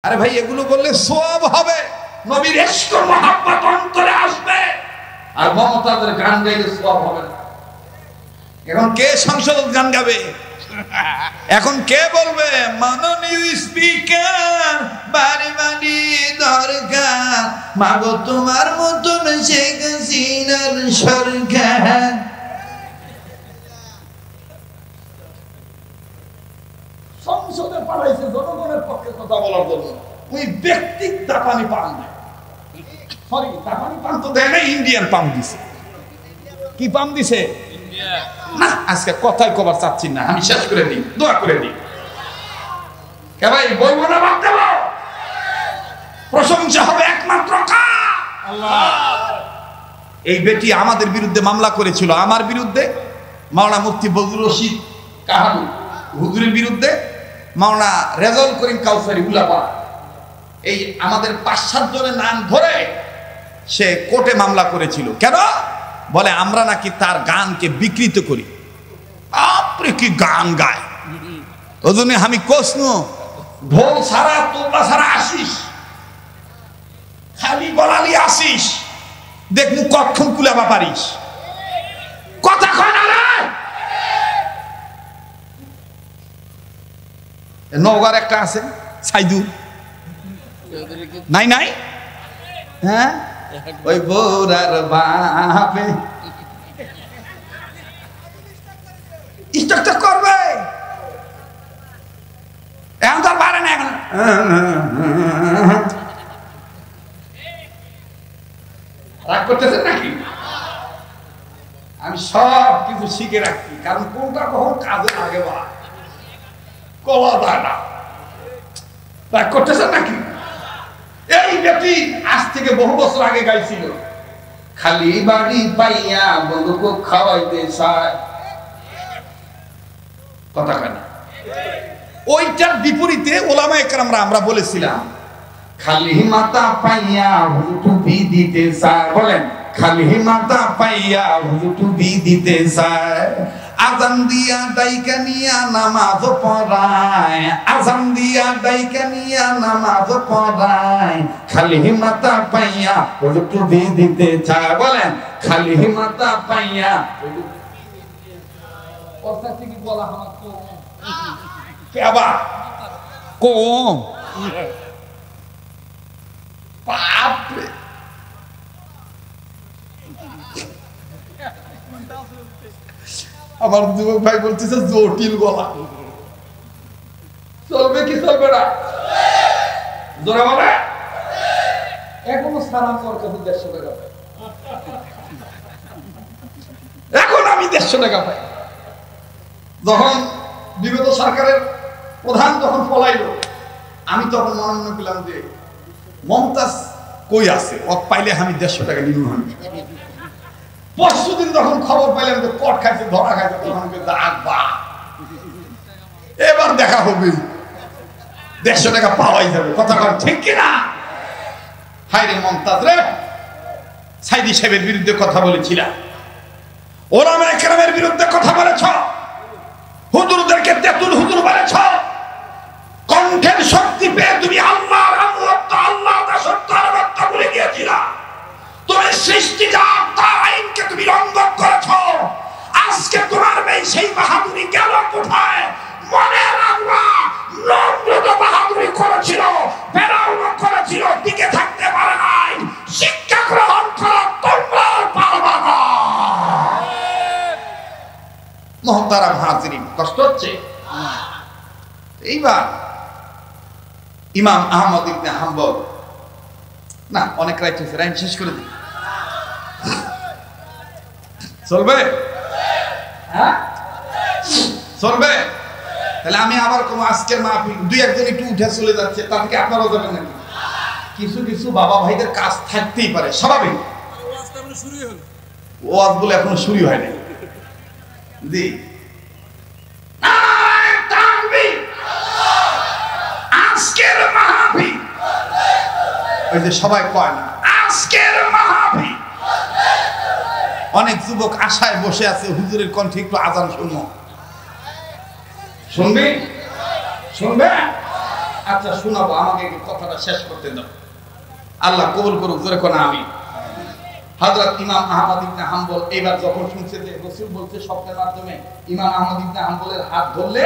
আরে ভাই এগুলো বললে সওয়াব হবে, নবীর ইশক ও মহব্বত অন্তরে আসবে, আর মমতাজের গান গাইলে সওয়াব হবে না। এখন কে সংসদ গান গাবে? এখন কে বলবে মাননীয় স্পিকার বাড়ি বাড়ি দরকার, মাগো তোমার মতন শেখ হাসিনার সরকার। সংসদে পাঠাইছে জনগণের পক্ষে কথা বলার জন্য, ওই ব্যক্তিক দাপানি পান না, সরি দাপানি পান তো দেয় না, ইন্ডিয়ান পাম দিছে। কি পাম দিছে? না আজকে কথাই কবার চাচ্ছি না, আমি শেষ করে দিই, দোয়া করে দিই। কে ভাই বলবো না বাদ দেব? প্রশংসা হবে একমাত্র কার? আল্লাহ। এই বেটি আমাদের বিরুদ্ধে মামলা করেছিল, আমার বিরুদ্ধে, মাওলানা মুফতি বজলুর রশিদ কাহালু হুজুরের বিরুদ্ধে, মাওলানা রেজাউল করিম কাউসারি উলাপাড়া, এই আমাদের ৫-৭ জনের নাম ধরে সে কোর্টে মামলা করেছিল। কেন? বলে আমরা নাকি তার গানকে বিকৃত করি। আপনি কি গান গায়? ওজন্য আমি কোসনু ঢোল ছাড়া তোমরা ছাড়া আসিস, খালি গলালি আসিস, দেখমু কখন কুলাবা পারিস। কথা কয় না রে? নওগাঁর একটা আছে সাইদুর, নাই নাই, হ্যাঁ ওই বোরার বাপে স্টকটা করবে, এখন তো পারে না। এখন রাগ করতেছেন নাকি? আমি সব কিছু শিখে রাখছি, কারণ কোনটা কখন কাজে লাগে বা কলা যায় না। রাগ করতেছেন নাকি? এই ব্যক্তি আজ থেকে বহু বছর আগে গাইছিল, খালি বাড়ি পাইয়া বন্ধুকে খাওয়াইতে চায়। কথা কেনা? ওইটার বিপরীতে ওলামায়ে কেরামরা আমরা বলেছিলাম খালি মাথা পাইয়া হুজুটুবি দিতে চায়। বলেন খালি মাথা পাইয়া হুজুটুবি দিতে চায়। আজান দিয়া ডাইকা নিয়া নামাজ পড়ায়, আজান দিয়া ডাইকা নিয়া নামাজ পড়ায়, খালি মাথা পাইয়া হুজুটুবি দিতে চায়। বলেন খালি মাথা পাইয়া। কথা থেকে বলা আমার কম, কে আবার কম বাপরে। আমার যুবক ভাই বলতেছে জটিল গলা, চলবে কি চলবে না? জোরে বলে। এখনো সালাম কর কাছে 150 টাকা পাই, এখন আমি 150 টাকা পাই। যখন বিগত সরকারের প্রধান যখন পলাইলো, আমি তখন মনে পেলাম যে মমতাজ কই আছে, ও পাইলে আমি 150 টাকা নিব। আমি পরশুদিন যখন খবর পাইলাম যে কট খাইছে, ধরা খাইছে, তখন এবার দেখা হবে, 150 টাকা পাওয়াই যাবে। কথা কর ঠিক কিনা? হাই রে মমতাজ রে, সাইদি সাহেবের বিরুদ্ধে কথা বলেছিলাম, ওলামায়ে কেরামের বিরুদ্ধে কথা বলেছ, হুজুরদেরকে তেতুল হুজুর বলেছ, কণ্ঠের শক্তি পেয়ে তুমি আল্লাহর আনুগত্য, আল্লাহর দাসত্ব আনুগত্য ভুলে গিয়েছিলা। তুমি সৃষ্টিজাত তার আইনকে তুমি লঙ্ঘন করেছ। আজকে তোমার সেই বাহাদুরি গেল কোথায়? মনে রাখবা, নমরুদ বাহাদুরি করেছিল, ফেরাউন করেছিল, টিকে থাকতে পারে নাই। শিক্ষা গ্রহণ করো, তোমরা পারবা না। মুহতারাম হাজিরিন, কষ্ট হচ্ছে? এইবার ইমাম আহমদ ইবনে হাম্বল, না অনেক রাইট হয়েছে, রাইট শেষ করে দিই, চলবে? হ্যাঁ চলবে। তাহলে আমি আবার কোন আজকের মাহফিল 2-1 জন একটু উঠে চলে যাচ্ছে, তা থেকে আপনারাও যাবেন নাকি? কিছু কিছু বাবা ভাইদের কাজ থাকতেই পারে, স্বাভাবিক। ওয়াজ বলে এখনো শুরু হয় নাই। জি আজকের মাহফিল, ওই যে সবাই কয় না আজকের মাহফিল, অনেক যুবক আশায় বসে আছে হুজুরের কণ্ঠে একটু আজান শুনবো। শুনবে? শুনবে? আচ্ছা শোনাবো, আমাকে কথাটা শেষ করতে দাও। আল্লাহ কবুল করুক, জোরে কোন আমিন। হযরত ইমাম আহমদ ইবনে হাম্বল এবার যখন শুনছে যে রাসূল বলছে স্বপ্নের মাধ্যমে ইমাম আহমদ ইবনে হাম্বলের হাত ধরলে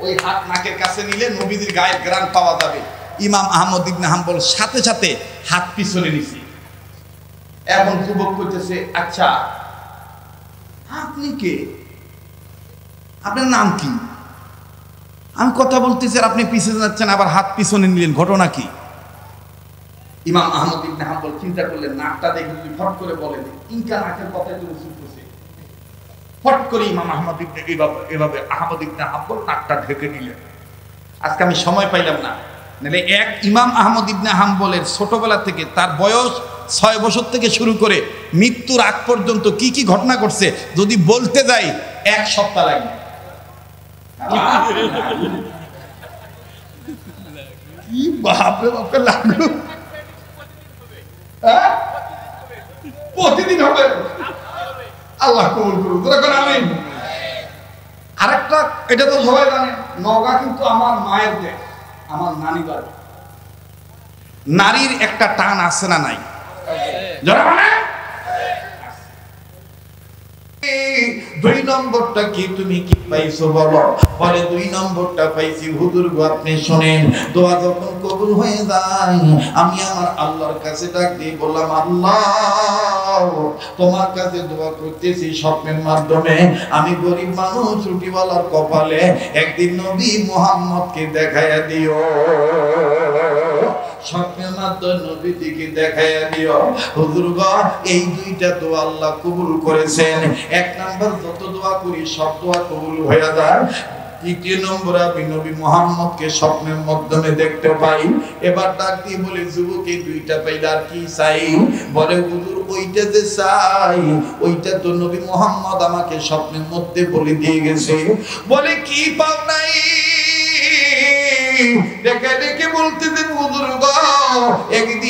ওই হাত নাকের কাছে নিলে নবীজির গায়ের ঘ্রাণ পাওয়া যাবে, ইমাম আহমদ ইবনে হাম্বল সাথে সাথে হাত পিছনে নিছে। এখন যুবক কইতেছে, আচ্ছা আপনি কে, আপনার নাম কি? আমি কথা বলতেছি আর আপনি পিছনে যাচ্ছেন, আবার হাত পিছনে নিলেন, ঘটনা কি? ইমাম আহমদ ইবনে হাম্বল চিন্তা করলেন, নাকটা দেখে যদি ফট করে বলেন ইনকা নাকের কথাই তো রসুল করছে। ফট করে ইমাম আহমদ ইবনে এভাবে আহমদ ইবনে হাম্বল নাকটা ঢেকে নিলেন। আজকে আমি সময় পাইলাম না, নাহলে এক ইমাম আহমদ ইবনে হাম্বলের ছোটবেলা থেকে তার বয়স 6 বছর থেকে শুরু করে মৃত্যুর আগ পর্যন্ত কি কি ঘটনা ঘটছে যদি বলতে যাই 1 সপ্তাহ লাগবে। কি বাপরে বাপরে লাগলো, প্রতিদিন হবে। আল্লাহ কবুল করুক, আমিন। আরেকটা, এটা তো সবাই জানে, নওগাঁ কিন্তু আমার মায়ের দেশ, আমার নানি বাড়ি। নারীর একটা টান আছে না নাই? যারা মানে 2 নম্বরটা কি তুমি কি পাইছো বলো? বলে 2 নম্বরটা পাইছি হুজুর গো, আপনি শুনেন, দোয়া যখন কবুল হয়ে যায় আমি আমার আল্লাহর কাছে ডাক দিয়ে বললাম, আল্লাহ তোমার কাছে দোয়া করতেছি স্বপ্নের মাধ্যমে আমি গরিব মানুষ রুটিওয়ালার কপালে একদিন নবী মুহাম্মদকে দেখাইয়া দিও, স্বপ্নের মাধ্যমে নবীজিকে দেখাইয়া দিও। হুজুর গো এই 2টা দোয়া আল্লাহ কবুল করেছেন। 1 নাম্বার যত দোয়া করি সব দোয়া কবুল হয়ে যায়। 2 নম্বরে আমি নবী মুহাম্মদকে স্বপ্নের মাধ্যমে দেখতে পাই। এবার ডাক দিয়ে বলে, যুবক এই 2টা পাইলে আর কি চাই? বলে হুজুর ওইটা যে চাই ওইটা তো নবী মুহাম্মদ আমাকে স্বপ্নের মধ্যে বলে দিয়ে গেছে। বলে কি পাও নাই? ডেকে ডেকে বলতেছেন, হুজুর গো একদিন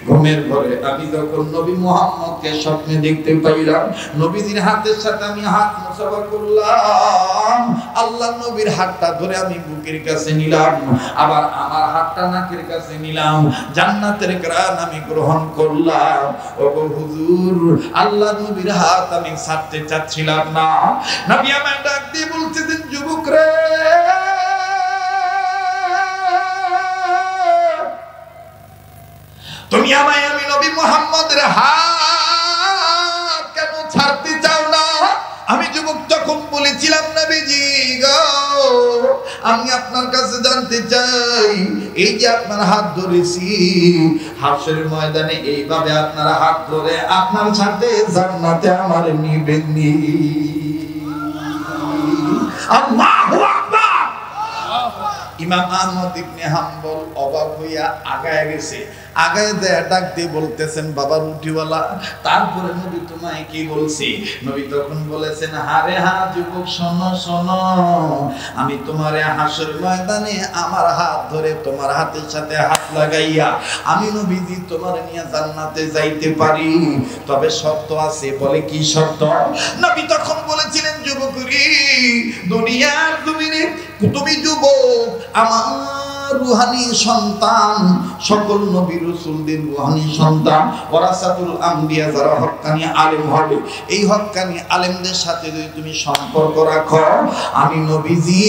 ঘুমের ঘরে আমি যখন নবী মুহাম্মদকে স্বপ্নে দেখতে পাইলাম, নবীজির হাতের সাথে আমি হাত মুসাফা করলাম, আল্লাহ নবীর হাতটা ধরে আমি বুকের কাছে নিলাম, আবার আমার হাতটা নাকের কাছে নিলাম, জান্নাতের ঘ্রাণ আমি গ্রহণ করলাম। ওগো হুজুর আল্লাহ নবীর হাত আমি ছাড়তে চাচ্ছিলাম না। নবী আমার ডাক দিয়ে বলতেছেন, যুবক রে তুমি আমায় আমি নবী মুহাম্মদের হাত কেন ছাড়তে চাও না? আমি যুবক তখন বলেছিলাম, নবীজি গো আমি আপনার কাছে জানতে চাই, এই যে আপনার হাত ধরেছি হাসরের ময়দানে এইভাবে আপনার হাত ধরে আপনার সাথে জান্নাতে আমার নিবেননি? আল্লাহু আকবার। ইমাম আহমদ ইবনে হাম্বল অবাক হইয়া আগায় গেছে, আগায় দেয়া ডাক দিয়ে বলতেছেন, বাবা রুটিওয়ালা তারপরে নবী তোমায় কি বলছি? নবী তখন বলেছেন, হারে হা যুবক শোনো শোনো, আমি তোমারে হাসর ময়দানে আমার হাত ধরে তোমার হাতের সাথে হাত লাগাইয়া আমি নবীজি তোমার নিয়ে জান্নাতে যাইতে পারি, তবে শর্ত আছে। বলে কি শর্ত? নবী তখন বলেছিলেন, যুবক রে দুনিয়ার জমিনে তুমি যুবক আমার রুহানি সন্তান, সকল নবী রাসূলদের রুহানি সন্তান, ওয়ারাসাতুল আম্বিয়া, যারা হক্কানি আলেম হবে, এই হক্কানি আলেমদের সাথে যদি তুমি সম্পর্ক রাখো আমি নবীজি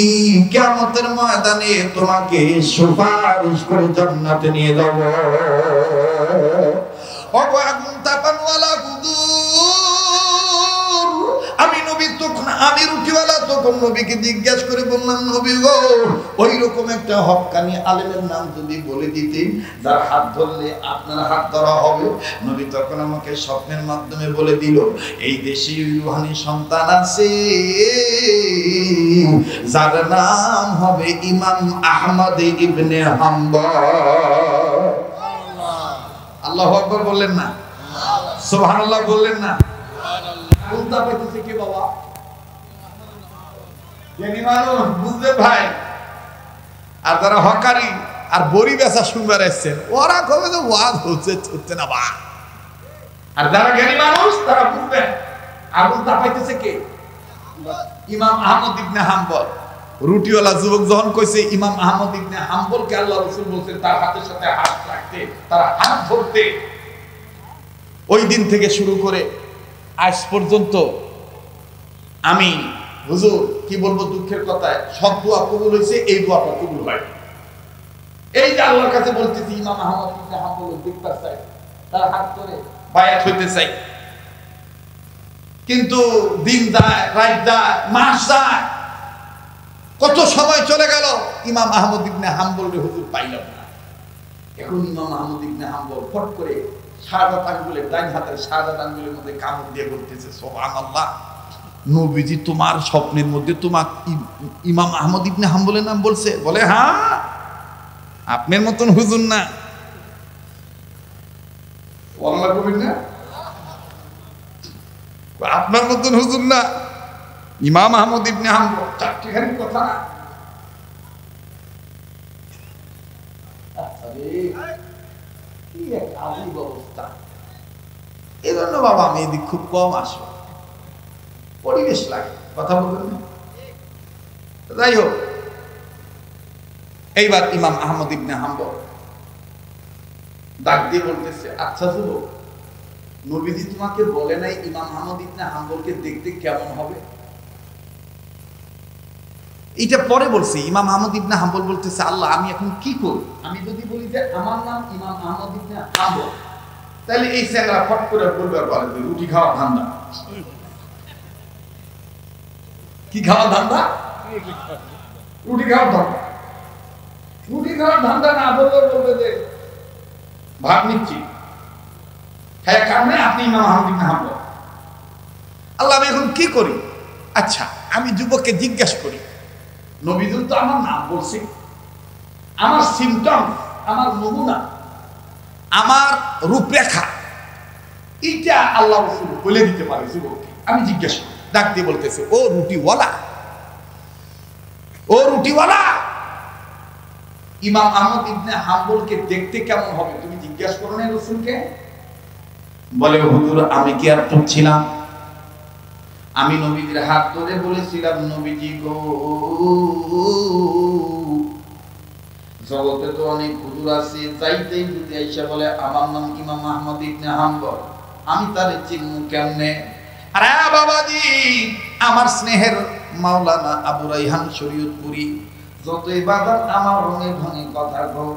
কিয়ামতের ময়দানে তোমাকে সুপারিশ করে জান্নাতে নিয়ে যাব। আগুন তাপানওয়ালা আমি নবী তখন আমি রুটিওয়ালা তখন নবীকে জিজ্ঞাসা করে বললাম, নবী গো ওই রকম একটা হক্কানি আলেমের নাম যদি বলে দিতেন যার হাত ধরলে আপনার হাত ধরা হবে। নবী তখন আমাকে স্বপ্নের মাধ্যমে বলে দিল, এই দেশে রুহানি সন্তান আছে যার নাম হবে ইমাম আহমদ ইবনে হাম্বল। আল্লাহু আকবার বললেন না? সুবহানাল্লাহ বললেন না? কোনটা পাইতেছে কে বাবা? জ্ঞানী মানুষ, বুঝলেন ভাই? আর যারা হকারি আর বড়ি বেচা শুনবার এসছেন ওরা কবে তো ওয়াজ হচ্ছে না বা। আর যারা জ্ঞানী মানুষ তারা বুঝবেন আগুন তাপাইতেছে কে? ইমাম আহমদ ইবনে হাম্বল। রুটিওয়ালা যুবক যখন কইছে ইমাম আহমদ ইবনে হাম্বলকে আল্লাহ রাসূল বলছেন তার হাতের সাথে হাত রাখতে, তার হাত ধরতে, ওই দিন থেকে শুরু করে আজ পর্যন্ত আমি হুজুর কি বলবো দুঃখের কথা, সব দোয়া কবুল হয়েছে, এই দোয়াটা কবুল হয়। এই যে আল্লাহর কাছে বলতেছি ইমাম আহমদ ইবনে হাম্বল দেখতে চাই, তার হাত ধরে বায়াত হইতে চাই, কিন্তু দিন যায়, রাত যায়, মাস যায়, কত সময় চলে গেল, ইমাম আহমদ ইবনে হাম্বল রে হুজুর পাইলাম না। এখন ইমাম আহমদ ইবনে হাম্বল ফট করে শাহাদাত আঙ্গুলের, ডান হাতের শাহাদাত আঙ্গুলের মধ্যে কামড় দিয়ে বলতেছে সুবহানাল্লাহ, নবীজি তোমার স্বপ্নের মধ্যে তোমার ইমাম আহমদ ইবনে হাম্বলের নাম বলছে? বলে হ্যাঁ, আপনার মতন হুজুর না। আল্লাহ কবির না, আপনার মতন হুজুর না, ইমাম আহমদ ইবনে হাম্বল। চারটিখানি কথা না। কি এক আজীব অবস্থা। এই জন্য বাবা আমি এদিক খুব কম আসো, পরিবেশ লাগে, কথা বলবেন না। যাই হোক, এইবার ইমাম আহমদ ইবনে হাম্বল ডাক দিয়ে বলতেছে, আচ্ছা যুবক, নবীজি তোমাকে বলে নাই ইমাম আহমদ ইবনে হাম্বলকে দেখতে কেমন হবে? এটা পরে বলছি। ইমাম আহমদ ইবনে হাম্বল বলতেছে, আল্লাহ আমি এখন কি করি? আমি যদি বলি যে আমার নাম ইমাম আহমদ ইবনে হাম্বল, তাহলে এই ছেলেরা ফট করে বলবে আর বলে যে রুটি খাওয়া ধান্দা। কি খাওয়া ধান্দা? রুটি খাওয়ার ধান্দা। রুটি খাওয়ার ধান্দা না বললে বলবে যে ভাত নিচ্ছি, হ্যাঁ কারণে আপনি ইমাম আহমদ ইবনে হাম্বল। আল্লাহ আমি এখন কি করি? আচ্ছা আমি যুবককে জিজ্ঞেস করি, নবীজি তো আমার নাম বলছে, আমার সিমটম, আমার নমুনা, আমার রূপরেখা, এইটা আল্লাহ রাসূল বলে দিতে পারে যুবককে। আমি জিজ্ঞেস করি, ডাক দিয়ে বলতেছে, ও রুটিওয়ালা, ও রুটিওয়ালা, ইমাম আহমদ ইবনে হাম্বলকে দেখতে কেমন হবে তুমি জিজ্ঞেস করো না রাসূলকে? বলে হুজুর আমি কি আর ছিলাম, আমি নবীজির হাত ধরে বলেছিলাম, নবীজি গো, জগতে তো অনেক হুজুর আছে, চাইতেই যদি আইসা বলে আমার নাম ইমাম আহমদ ইবনে হাম্বল, আমি তারে চিনব কেমনে? আরে বাবাজি, আমার স্নেহের মাওলানা আবু রাইহান শরীয়তপুরি যতই বাজার আমার রঙে ভঙে কথা গো,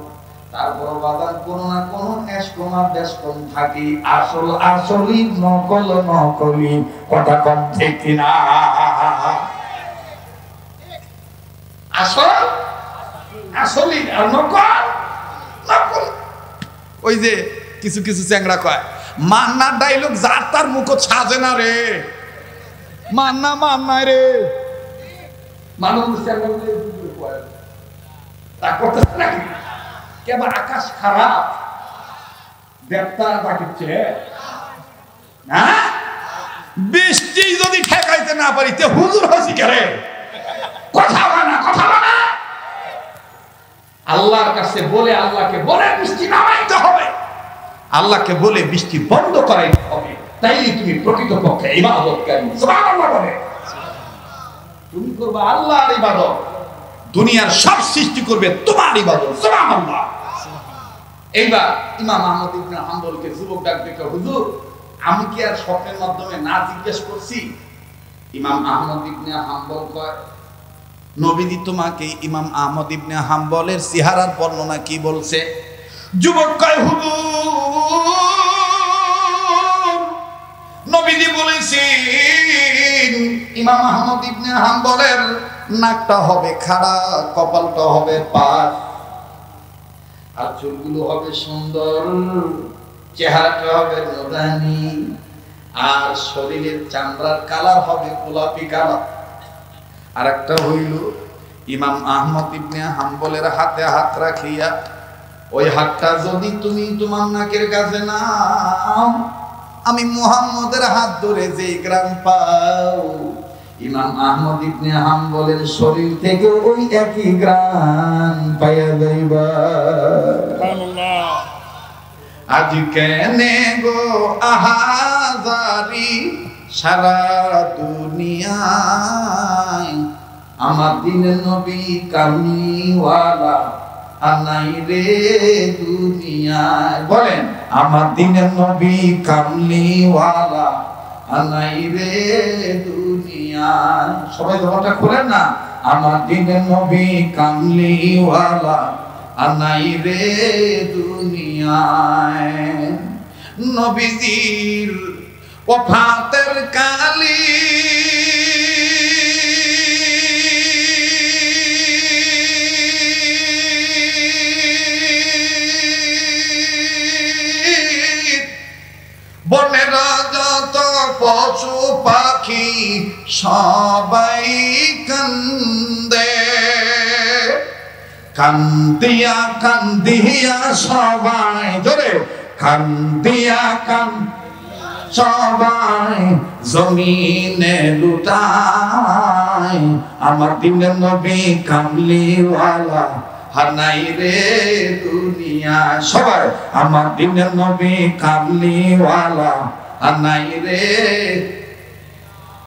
তারপর বাজার কোনো না কোনো এসকোনা বেশকম থাকি, আসল আসলি নকল নকলি, কথা কম ঠিক কিনা? আসল আসলি আর নকল নকল। ওই যে কিছু কিছু চ্যাংড়া কয়, মান্নার ডায়লগ যার তার মুখ সাজে না রে, মান্না মান্নায় রে, মানুষ নাকি কেবল আকাশ খারাপ দেবতারা ডাকিচ্ছে না, বৃষ্টি যদি ঠেকাইতে না পারি তে হুজুর হসি করে কথা বলে না, কথা বলে আল্লাহর কাছে বলে, আল্লাহকে বলে বৃষ্টি নামাইতে হবে, আল্লাহকে বলে বৃষ্টি বন্ধ করাইতে হবে, তাইলে তুমি প্রকৃতপক্ষে ইবাদতকারী। সুবহানাল্লাহ বলে তুমি করবে আল্লাহর ইবাদত, দুনিয়ার সব সৃষ্টি করবে তোমার ইবাদত। সুবহানাল্লাহ। এইবার ইমাম আহমদ ইবনে হাম্বলকে যুবক ডাক দেখে, হুজুর আমি কি আর স্বপ্নের মাধ্যমে না জিজ্ঞেস করছি? ইমাম আহমদ ইবনে হাম্বল কয়, নবীজি তোমাকে ইমাম আহমদ ইবনে হাম্বলের চেহারার বর্ণনা কি বলছে? যুবক কয়, হুজুর নবীজি বলেছেন ইমাম আহমদ ইবনে হাম্বলের নাকটা হবে খাড়া, কপালটা হবে পাক, আর চুলগুলো হবে সুন্দর, চেহারাটা হবে নুরানি, আর শরীরের চামড়ার কালার হবে গোলাপি কালার। আর একটা হইল ইমাম আহমদ ইবনে হাম্বলের হাতে হাত রাখিয়া, ওই হাতটা যদি তুমি তোমার নাকের কাছে নাও, আমি মুহাম্মদের হাত ধরে যে গ্রাম পাও, ইমাম আহমদ ইবনে হাম্বলের শরীর থেকে ওই একই গ্রাম পাইয়া যাইবা। সুবহানাল্লাহ। আজ কেনে গো আহাজারি সারা দুনিয়ায়, আমার দিনের নবী কামলিওয়ালা আনাই রে দুনিয়ায়। বলেন আমার দিনের নবী কামলিওয়ালা আনাই রে দুনিয়ায়। সবাই দোয়াটা করেন না, আমার দিনের নবী কামলিওয়ালা আনাই রে দুনিয়ায়। নবীজির ওফাতের কালি বনের যত পশু পাখি সবাই কান্দে, কান্দিয়া কান্দিয়া সবাই জোরে কান্দিয়া সবাই জমিনে লুটায়। আমার দিনের নবী কামলিওয়ালা হানাই রে দুনিয়া। সবাই আমার দিনের নবী কামলিওয়ালা হানাই রে